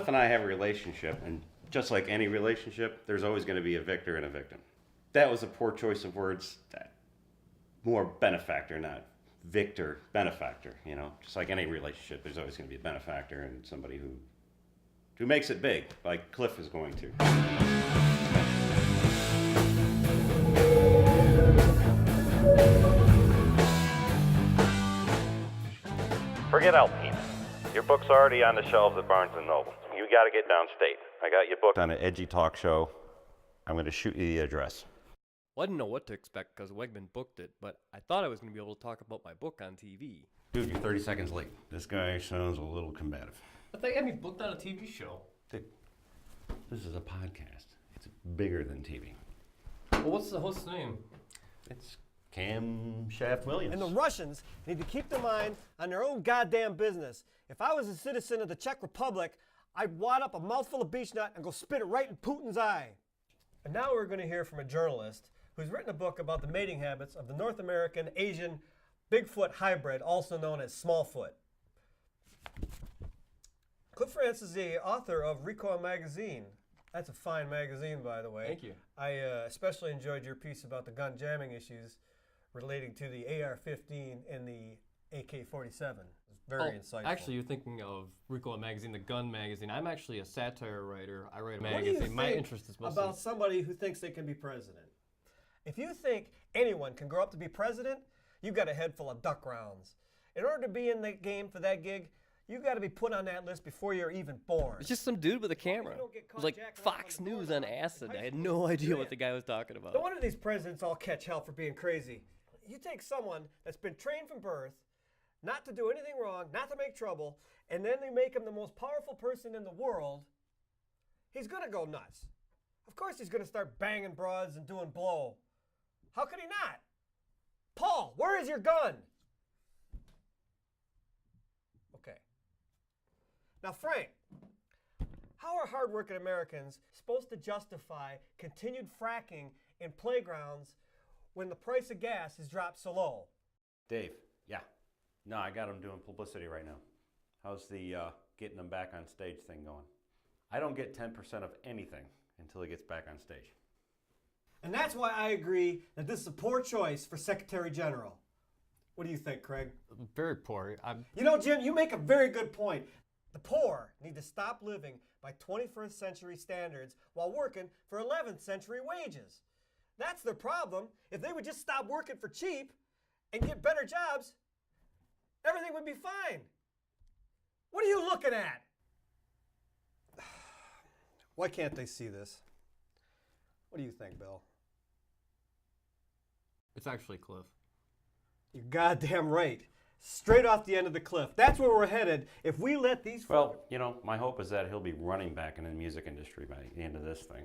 Cliff and I have a relationship, and just like any relationship, there's always going to be a victor and a victim. That was a poor choice of words. More benefactor, not victor, benefactor. You know, just like any relationship, there's always going to be a benefactor and somebody who makes it big, like Cliff is going to. Forget Alpena. Your book's already on the shelves at Barnes & Noble. You got to get downstate. I got your book on an edgy talk show. I'm going to shoot you the address. Well, I didn't know what to expect because Wegman booked it, but I thought I was going to be able to talk about my book on TV. Dude, you're 30 seconds late. This guy sounds a little combative. But they had me booked on a TV show. Dude, this is a podcast. It's bigger than TV. Well, what's the host's name? It's Cam Shaft Williams. And the Russians need to keep their mind on their own goddamn business. If I was a citizen of the Czech Republic, I'd wad up a mouthful of beech nut and go spit it right in Putin's eye. And now we're going to hear from a journalist who's written a book about the mating habits of the North American Asian Bigfoot hybrid, also known as Smallfoot. Cliff Frantz is the author of Recoil magazine. That's a fine magazine, by the way. Thank you. I especially enjoyed your piece about the gun jamming issues relating to the AR-15 and the AK-47. It's very insightful. Actually, you're thinking of Recoil magazine, the gun magazine. I'm actually a satire writer. I write a What do you magazine. My think interest is mostly about somebody who thinks they can be president? If you think anyone can grow up to be president, you've got a head full of duck rounds. In order to be in the game for that gig, you've got to be put on that list before you're even born. It's just some dude with a camera. don't get It caught was like jacking off Fox on the News door on in acid. high I had school. no idea Yeah. what the guy was talking about. No wonder these presidents all catch hell for being crazy. You take someone that's been trained from birth not to do anything wrong, not to make trouble, and then they make him the most powerful person in the world, he's going to go nuts. Of course he's going to start banging broads and doing blow. How could he not? Paul, where is your gun? Okay. Now, Frank, how are hardworking Americans supposed to justify continued fracking in playgrounds when the price of gas has dropped so low? Dave, yeah. No, I got him doing publicity right now. How's the getting him back on stage thing going? I don't get 10% of anything until he gets back on stage. And that's why I agree that this is a poor choice for Secretary General. What do you think, Craig? Very poor. You know, Jim, you make a very good point. The poor need to stop living by 21st century standards while working for 11th century wages. That's their problem. If they would just stop working for cheap and get better jobs, everything would be fine. What are you looking at? Why can't they see this? What do you think, Bill? It's actually Cliff. You're goddamn right. Straight off the end of the cliff. That's where we're headed if we let these... Well, you know, my hope is that he'll be running back in the music industry by the end of this thing.